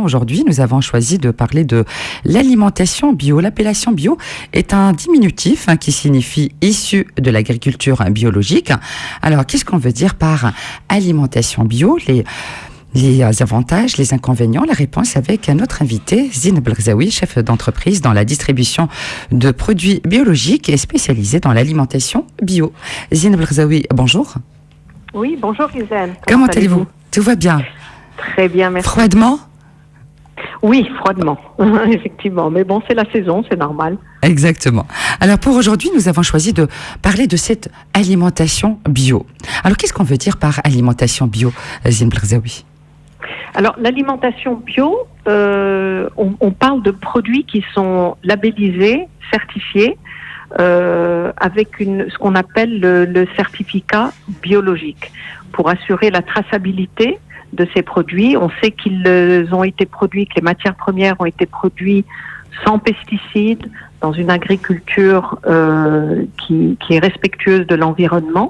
Aujourd'hui, nous avons choisi de parler de l'alimentation bio. L'appellation bio est un diminutif qui signifie issu de l'agriculture biologique. Alors, qu'est-ce qu'on veut dire par alimentation bio? Les avantages, les inconvénients, la réponse avec notre invité, Zineb Elgzaoui, chef d'entreprise dans la distribution de produits biologiques et spécialisé dans l'alimentation bio. Zineb Elgzaoui, bonjour. Oui, bonjour Gisèle. Comment allez-vous? Tout va bien? Très bien, merci. Froidement? Oui, froidement, effectivement. Mais bon, c'est la saison, c'est normal. Exactement. Alors pour aujourd'hui, nous avons choisi de parler de cette alimentation bio. Alors qu'est-ce qu'on veut dire par alimentation bio, Zineb Elgzaoui? Alors l'alimentation bio, on parle de produits qui sont labellisés, certifiés, avec ce qu'on appelle le certificat biologique, pour assurer la traçabilité de ces produits. On sait qu'ils ont été produits, que les matières premières ont été produites sans pesticides, dans une agriculture qui est respectueuse de l'environnement,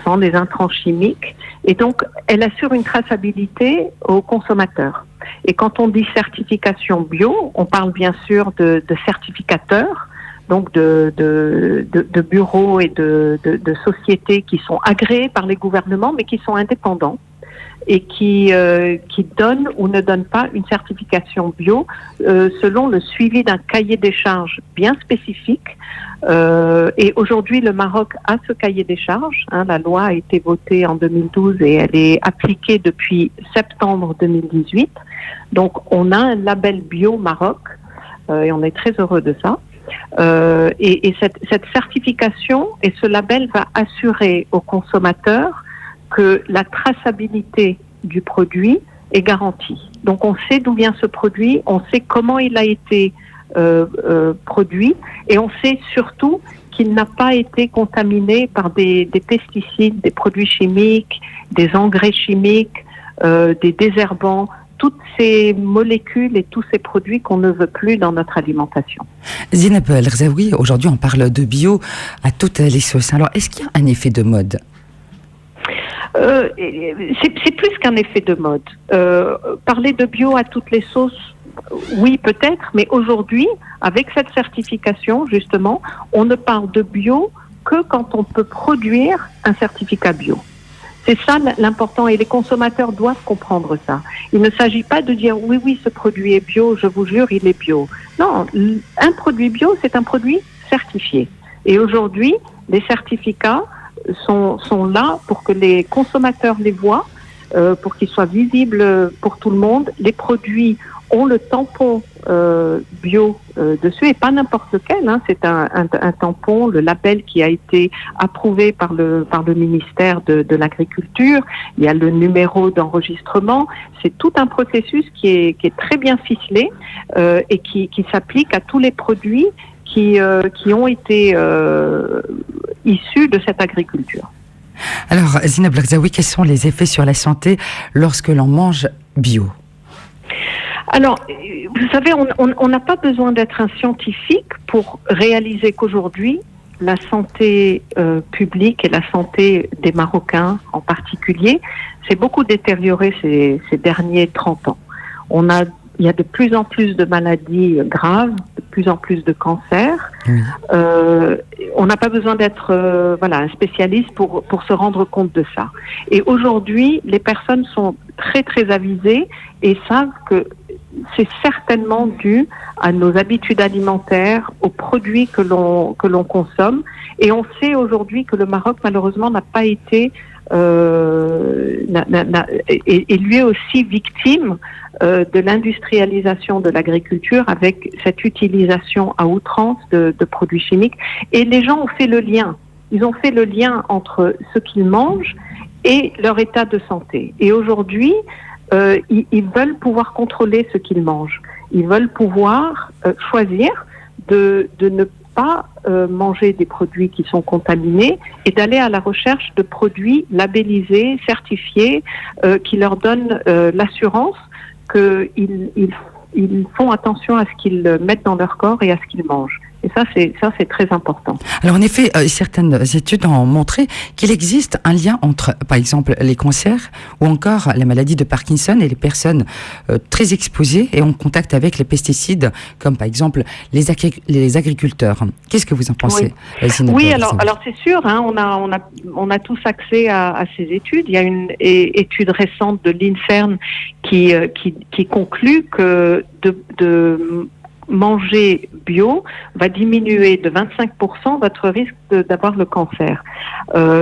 sans des intrants chimiques. Et donc, elle assure une traçabilité aux consommateurs. Et quand on dit certification bio, on parle bien sûr de certificateurs, donc de bureaux et de sociétés qui sont agréés par les gouvernements, mais qui sont indépendants et qui donnent ou ne donnent pas une certification bio selon le suivi d'un cahier des charges bien spécifique. Et aujourd'hui, le Maroc a ce cahier des charges. La loi a été votée en 2012 et elle est appliquée depuis septembre 2018. Donc, on a un label bio Maroc et on est très heureux de ça. Et cette certification et ce label va assurer aux consommateurs que la traçabilité du produit est garantie. Donc on sait d'où vient ce produit, on sait comment il a été produit et on sait surtout qu'il n'a pas été contaminé par des pesticides, des produits chimiques, des engrais chimiques, des désherbants, toutes ces molécules et tous ces produits qu'on ne veut plus dans notre alimentation. Zineb Elgzaoui, aujourd'hui on parle de bio à toutes les sauces. Alors est-ce qu'il y a un effet de mode? C'est plus qu'un effet de mode. Parler de bio à toutes les sauces, oui peut-être, mais aujourd'hui, avec cette certification, justement, on ne parle de bio que quand on peut produire un certificat bio. C'est ça l'important et les consommateurs doivent comprendre ça. Il ne s'agit pas de dire oui, ce produit est bio, je vous jure, il est bio. Non, un produit bio, c'est un produit certifié. Et aujourd'hui, les certificats sont là pour que les consommateurs les voient, pour qu'ils soient visibles pour tout le monde. Les produits ont le tampon bio dessus et pas n'importe lequel. C'est un tampon, le label qui a été approuvé par le ministère de l'Agriculture. Il y a le numéro d'enregistrement. C'est tout un processus qui est très bien ficelé et qui s'applique à tous les produits qui ont été issus de cette agriculture. Alors, Zineb Elgzaoui, quels sont les effets sur la santé lorsque l'on mange bio? Alors, vous savez, on n'a pas besoin d'être un scientifique pour réaliser qu'aujourd'hui, la santé publique et la santé des Marocains en particulier s'est beaucoup détériorée ces derniers 30 ans. Il y a de plus en plus de maladies graves, de plus en plus de cancers. On n'a pas besoin d'être un spécialiste pour se rendre compte de ça. Et aujourd'hui, les personnes sont très très avisées et savent que c'est certainement dû à nos habitudes alimentaires, aux produits que l'on consomme. Et on sait aujourd'hui que le Maroc, malheureusement, n'a pas été est lui aussi victime de l'industrialisation de l'agriculture avec cette utilisation à outrance de produits chimiques. Et les gens ont fait le lien. Ils ont fait le lien entre ce qu'ils mangent et leur état de santé. Et aujourd'hui, ils veulent pouvoir contrôler ce qu'ils mangent. Ils veulent pouvoir choisir de ne pas manger des produits qui sont contaminés et d'aller à la recherche de produits labellisés, certifiés, qui leur donnent l'assurance qu'ils font attention à ce qu'ils mettent dans leur corps et à ce qu'ils mangent. Et ça, c'est très important. Alors en effet, certaines études ont montré qu'il existe un lien entre, par exemple, les cancers ou encore la maladie de Parkinson et les personnes très exposées et en contact avec les pesticides, comme par exemple les agriculteurs. Qu'est-ce que vous en pensez, Zineb? Oui, alors c'est sûr, hein, on a tous accès à ces études. Il y a une étude récente de l'INSERM qui conclut que de manger bio va diminuer de 25% votre risque d'avoir le cancer.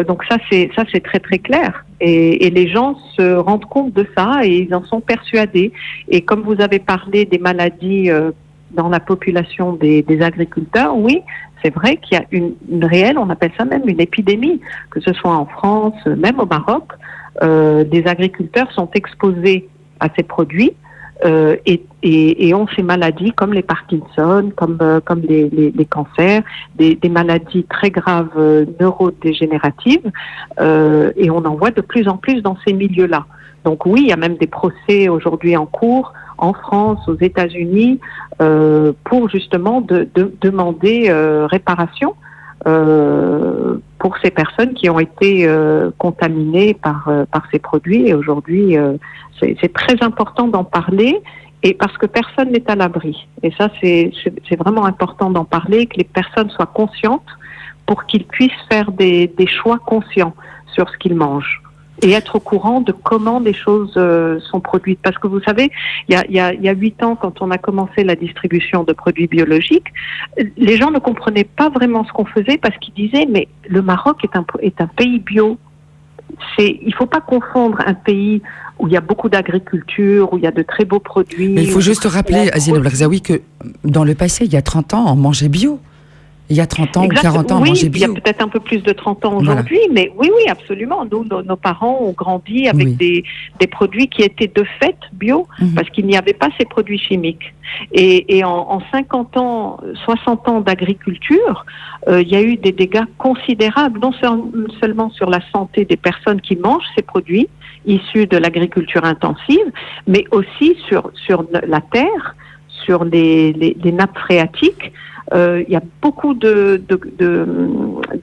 Donc ça c'est très très clair. Et les gens se rendent compte de ça et ils en sont persuadés. Et comme vous avez parlé des maladies dans la population des agriculteurs, oui, c'est vrai qu'il y a une réelle, on appelle ça même une épidémie, que ce soit en France, même au Maroc, des agriculteurs sont exposés à ces produits. Et ont ces maladies comme les Parkinson, comme les cancers, des maladies très graves neurodégénératives, et on en voit de plus en plus dans ces milieux-là. Donc oui, il y a même des procès aujourd'hui en cours en France, aux États-Unis, pour justement demander réparation pour ces personnes qui ont été contaminées par ces produits. Et aujourd'hui, c'est très important d'en parler, et parce que personne n'est à l'abri. Et ça, c'est vraiment important d'en parler, que les personnes soient conscientes pour qu'ils puissent faire des choix conscients sur ce qu'ils mangent et être au courant de comment les choses sont produites. Parce que vous savez, il y a 8 ans, quand on a commencé la distribution de produits biologiques, les gens ne comprenaient pas vraiment ce qu'on faisait, parce qu'ils disaient, mais le Maroc est un pays bio. Il ne faut pas confondre un pays où il y a beaucoup d'agriculture, où il y a de très beaux produits. Mais il faut juste rappeler, Zineb Larzaoui, que dans le passé, il y a 30 ans, on mangeait bio. Il y a 30 ans ou 40 ans, on mangeait bio. Il y a peut-être un peu plus de 30 ans aujourd'hui, mais oui, absolument. Nous, nos parents ont grandi avec des produits qui étaient de fait bio, parce qu'il n'y avait pas ces produits chimiques. Et en 50 ans, 60 ans d'agriculture, il y a eu des dégâts considérables, non seulement sur la santé des personnes qui mangent ces produits issus de l'agriculture intensive, mais aussi sur la terre, sur les nappes phréatiques. Il y a beaucoup de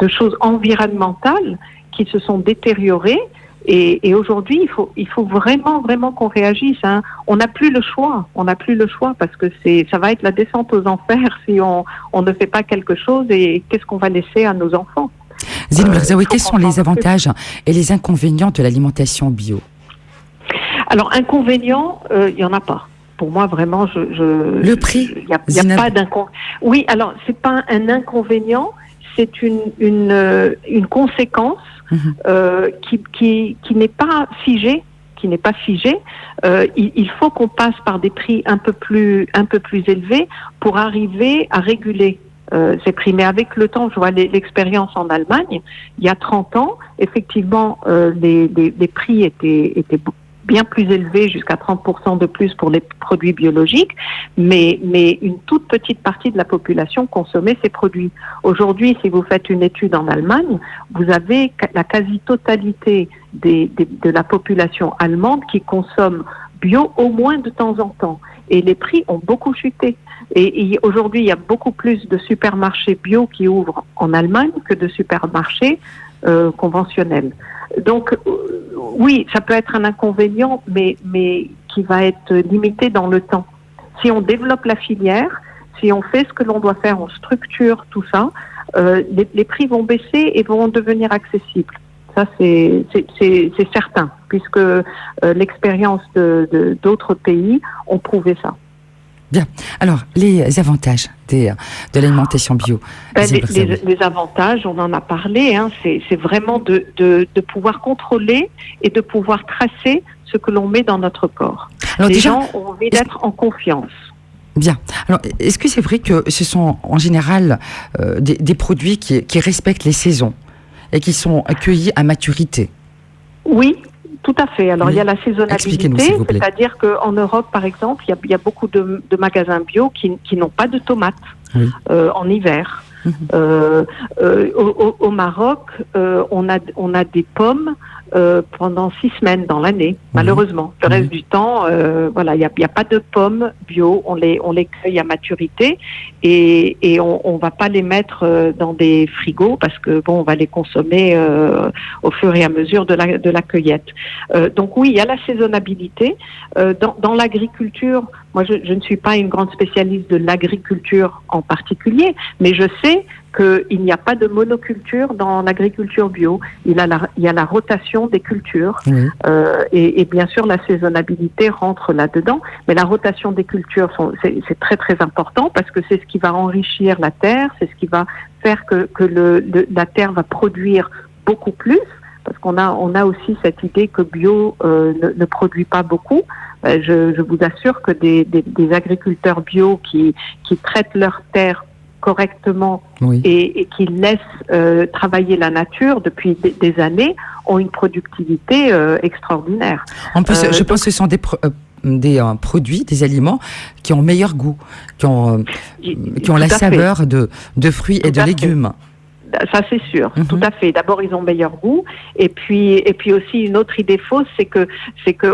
choses environnementales qui se sont détériorées, et aujourd'hui il faut vraiment qu'on réagisse, hein. On n'a plus le choix, parce que ça va être la descente aux enfers si on ne fait pas quelque chose. Et qu'est-ce qu'on va laisser à nos enfants? Zineb Larzaoui, quels sont les avantages et les inconvénients de l'alimentation bio? Alors, inconvénients, il n'y en a pas. Pour moi, vraiment, le prix, il n'y a pas d'inconvénient. Oui, alors, c'est pas un inconvénient, c'est une conséquence qui n'est pas figée. Il faut qu'on passe par des prix un peu plus élevés pour arriver à réguler ces prix. Mais avec le temps, je vois l'expérience en Allemagne, il y a 30 ans, effectivement, les prix étaient bien plus élevé, jusqu'à 30% de plus pour les produits biologiques, mais une toute petite partie de la population consommait ces produits. Aujourd'hui, si vous faites une étude en Allemagne, vous avez la quasi-totalité de la population allemande qui consomme bio au moins de temps en temps. Et les prix ont beaucoup chuté. Et aujourd'hui, il y a beaucoup plus de supermarchés bio qui ouvrent en Allemagne que de supermarchés conventionnels. Donc, oui, ça peut être un inconvénient, mais qui va être limité dans le temps. Si on développe la filière, si on fait ce que l'on doit faire, on structure tout ça, les prix vont baisser et vont devenir accessibles. Ça, c'est certain, puisque l'expérience d'autres pays ont prouvé ça. Bien. Alors, les avantages de l'alimentation bio. Les avantages, on en a parlé, hein, c'est vraiment de pouvoir contrôler et de pouvoir tracer ce que l'on met dans notre corps. Alors, les gens ont envie d'être en confiance. Bien. Alors, est-ce que c'est vrai que ce sont en général des produits qui respectent les saisons et qui sont accueillis à maturité? Oui. Tout à fait. Alors, il y a la saisonnalité, c'est-à-dire qu'en Europe, par exemple, il y a beaucoup de magasins bio qui n'ont pas de tomates en hiver. Au Maroc, on a des pommes pendant 6 semaines dans l'année, malheureusement. Le reste du temps, voilà, il y a pas de pommes bio. On les cueille à maturité et on va pas les mettre dans des frigos parce que bon, on va les consommer au fur et à mesure de la cueillette. Donc oui, il y a la saisonnabilité. Dans l'agriculture, moi je ne suis pas une grande spécialiste de l'agriculture en particulier, mais je sais qu'il n'y a pas de monoculture dans l'agriculture bio. Il y a la rotation des cultures et bien sûr la saisonnabilité rentre là-dedans. Mais la rotation des cultures, c'est très très important parce que c'est ce qui va enrichir la terre, c'est ce qui va faire que la terre va produire beaucoup plus. Parce qu'on a aussi cette idée que bio ne produit pas beaucoup. Je vous assure que des agriculteurs bio qui traitent leur terre correctement et qui laissent travailler la nature depuis des années ont une productivité extraordinaire. En plus, je pense que ce sont des produits, des aliments qui ont meilleur goût, qui ont la saveur de fruits et de légumes. Ça c'est sûr, tout à fait. D'abord ils ont meilleur goût et puis aussi une autre idée fausse, c'est que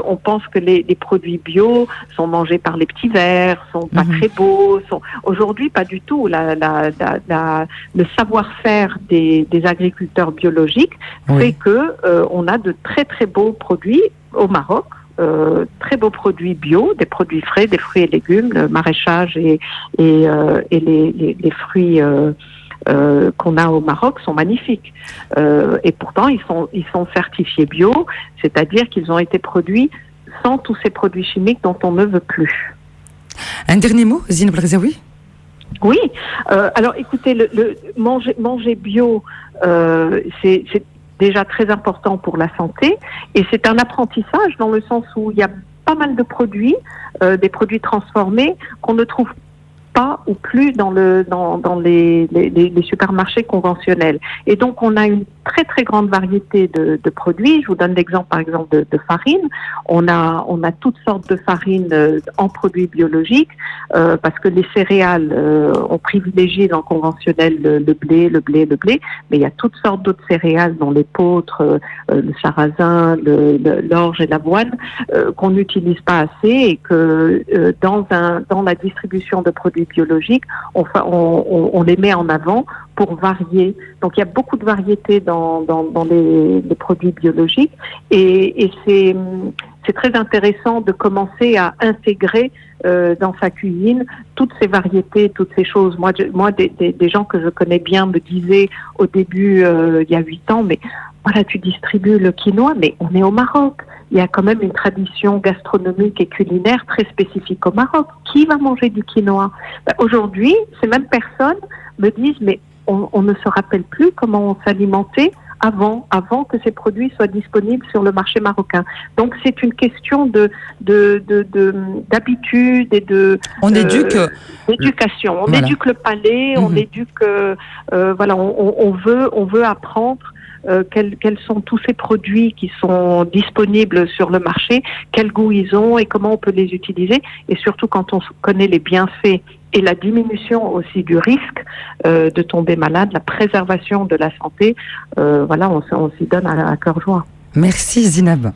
on pense que les produits bio sont mangés par les petits vers, sont pas très beaux. Aujourd'hui pas du tout. Le savoir-faire des agriculteurs biologiques fait que on a de très très beaux produits au Maroc. Très beaux produits bio, des produits frais, des fruits et légumes, le maraîchage et les fruits qu'on a au Maroc sont magnifiques. Et pourtant, ils sont certifiés bio, c'est-à-dire qu'ils ont été produits sans tous ces produits chimiques dont on ne veut plus. Un dernier mot, Zineb Lagzaoui ? Oui. Alors, écoutez, manger bio, c'est déjà très important pour la santé et c'est un apprentissage dans le sens où il y a pas mal de produits, des produits transformés qu'on ne trouve pas ou plus dans les supermarchés conventionnels. Et donc, on a une très, très grande variété de produits. Je vous donne l'exemple, par exemple, de farine. On a toutes sortes de farines en produits biologiques parce que les céréales, on privilégie dans le conventionnel le blé, mais il y a toutes sortes d'autres céréales, dont l'épeautre, le sarrasin, l'orge et l'avoine, qu'on n'utilise pas assez et que dans la distribution de produits biologiques, on les met en avant pour varier. Donc il y a beaucoup de variétés dans les produits biologiques et c'est très intéressant de commencer à intégrer dans sa cuisine toutes ces variétés, toutes ces choses. Moi, des gens que je connais bien me disaient au début, il y a 8 ans, mais voilà, tu distribues le quinoa, mais on est au Maroc. Il y a quand même une tradition gastronomique et culinaire très spécifique au Maroc. Qui va manger du quinoa ? Aujourd'hui, ces mêmes personnes me disent, mais on ne se rappelle plus comment on s'alimentait avant que ces produits soient disponibles sur le marché marocain. Donc c'est une question d'habitude et d'éducation. On éduque le palais, on éduque on veut apprendre quels sont tous ces produits qui sont disponibles sur le marché, quel goût ils ont et comment on peut les utiliser, et surtout quand on connaît les bienfaits et la diminution aussi du risque de tomber malade, la préservation de la santé, on s'y donne à cœur joie. Merci Zineb.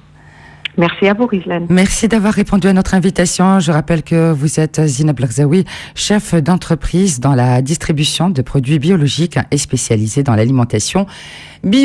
Merci à vous, Rizlan. Merci d'avoir répondu à notre invitation. Je rappelle que vous êtes Zineb Lagzaoui, chef d'entreprise dans la distribution de produits biologiques et spécialisée dans l'alimentation bio.